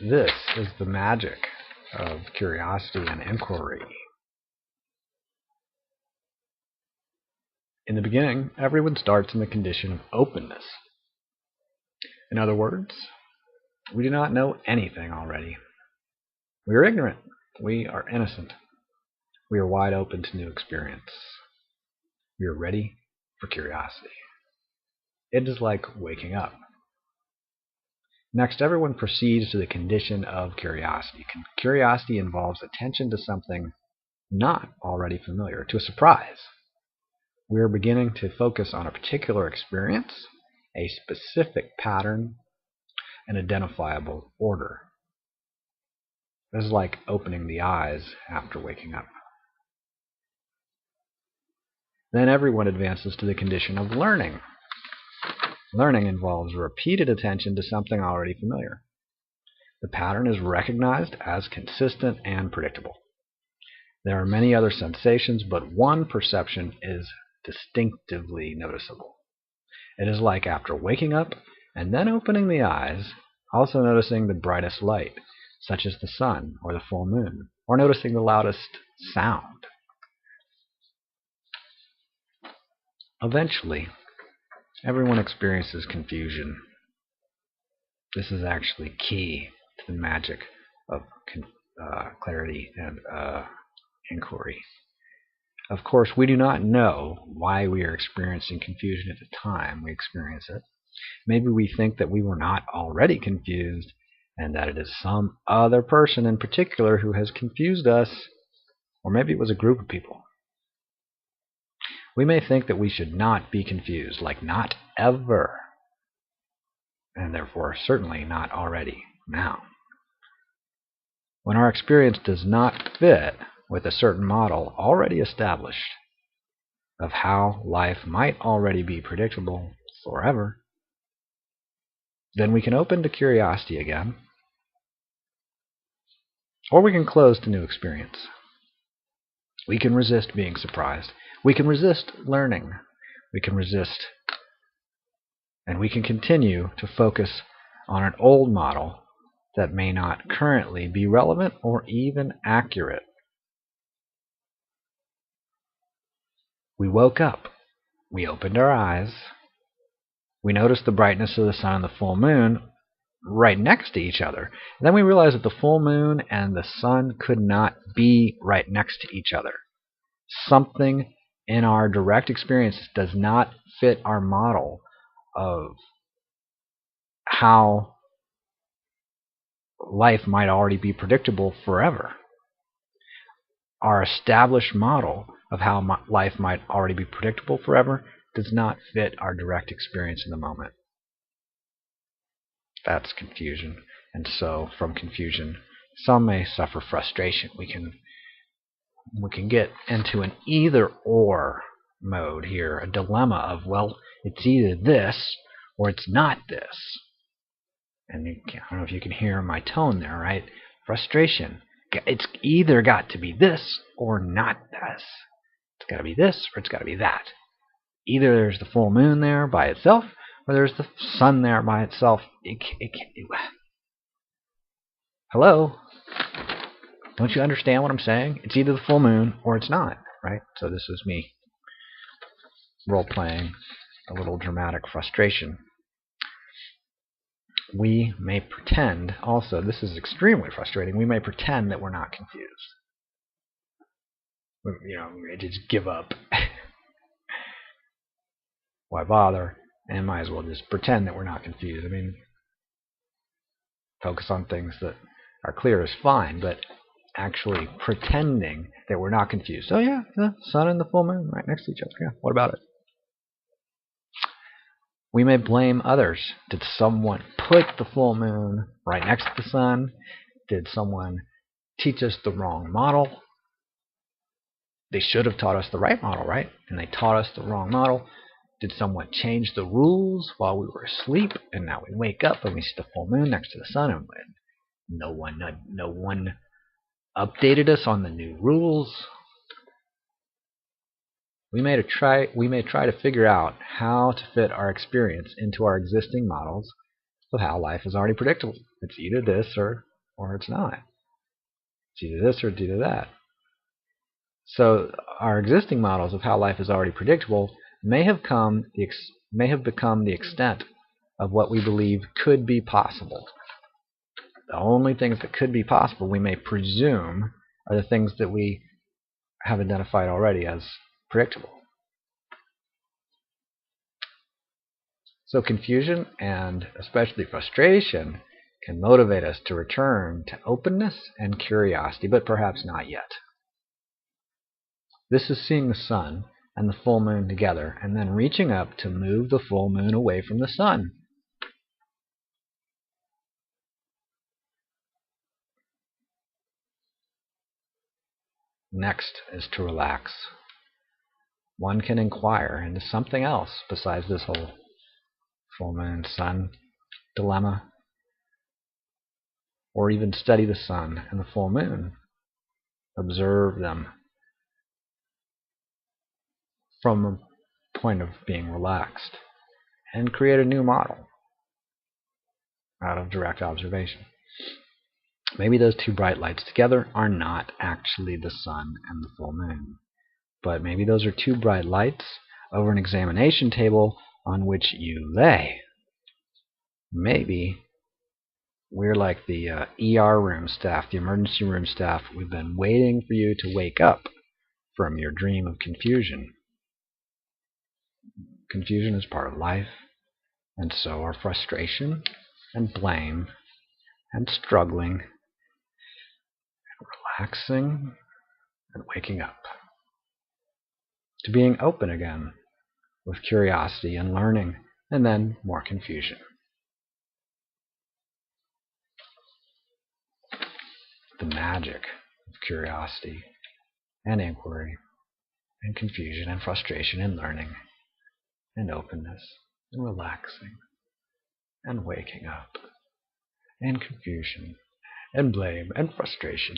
This is the magic of curiosity and inquiry. In the beginning, everyone starts in the condition of openness. In other words, we do not know anything already. We are ignorant. We are innocent. We are wide open to new experience. We are ready for curiosity. It is like waking up. Next, everyone proceeds to the condition of curiosity. Curiosity involves attention to something not already familiar, to a surprise. We are beginning to focus on a particular experience, a specific pattern, an identifiable order. This is like opening the eyes after waking up. Then everyone advances to the condition of learning. Learning involves repeated attention to something already familiar. The pattern is recognized as consistent and predictable. There are many other sensations, but one perception is distinctively noticeable. It is like after waking up and then opening the eyes, also noticing the brightest light, such as the sun or the full moon, or noticing the loudest sound. Eventually, everyone experiences confusion. This is actually key to the magic of clarity and inquiry. Of course, we do not know why we are experiencing confusion at the time we experience it. Maybe we think that we were not already confused and that it is some other person in particular who has confused us, or maybe it was a group of people. We may think that we should not be confused, like not ever, and therefore certainly not already now. When our experience does not fit with a certain model already established of how life might already be predictable forever, then we can open to curiosity again, or we can close to new experience. We can resist being surprised. We can resist learning. We can resist, and we can continue to focus on an old model that may not currently be relevant or even accurate. We woke up. We opened our eyes. We noticed the brightness of the sun and the full moon right next to each other. And then we realized that the full moon and the sun could not be right next to each other. Something in our direct experience does not fit our model of how life might already be predictable forever. Our established model of how life might already be predictable forever does not fit our direct experience in the moment. That's confusion. And so from confusion, some may suffer frustration. We can get into an either-or mode here, a dilemma of, well, it's either this or it's not this. And I don't know if you can hear my tone there, right? Frustration. It's either got to be this or not this. It's got to be this or it's got to be that. Either there's the full moon there by itself or there's the sun there by itself. Hello? Don't you understand what I'm saying? It's either the full moon or it's not, right? So this is me role-playing a little dramatic frustration. We may pretend also, this is extremely frustrating, we may pretend that we're not confused. We may just give up. Why bother? And might as well just pretend that we're not confused. I mean, focus on things that are clear is fine, but actually pretending that we're not confused. Oh yeah, the sun and the full moon right next to each other. Yeah, what about it? We may blame others. Did someone put the full moon right next to the sun? Did someone teach us the wrong model? They should have taught us the right model, right? And they taught us the wrong model. Did someone change the rules while we were asleep, and now we wake up and we see the full moon next to the sun, and no one updated us on the new rules? We may try to figure out how to fit our experience into our existing models of how life is already predictable. It's either this or or it's not. It's either this or it's either that. So our existing models of how life is already predictable may have become the extent of what we believe could be possible. The only things that could be possible, we may presume, are the things that we have identified already as predictable. So confusion and especially frustration can motivate us to return to openness and curiosity, but perhaps not yet. This is seeing the sun and the full moon together and then reaching up to move the full moon away from the sun. Next is to relax. One can inquire into something else besides this whole full moon sun dilemma, or even study the sun and the full moon. Observe them from a point of being relaxed and create a new model out of direct observation. Maybe those two bright lights together are not actually the sun and the full moon, but maybe those are two bright lights over an examination table on which you lay. Maybe we're like the ER room staff, the emergency room staff. We've been waiting for you to wake up from your dream of confusion. Confusion is part of life, and so are frustration and blame and struggling and relaxing and waking up to being open again with curiosity and learning, and then more confusion. The magic of curiosity and inquiry and confusion and frustration and learning and openness and relaxing and waking up and confusion and blame and frustration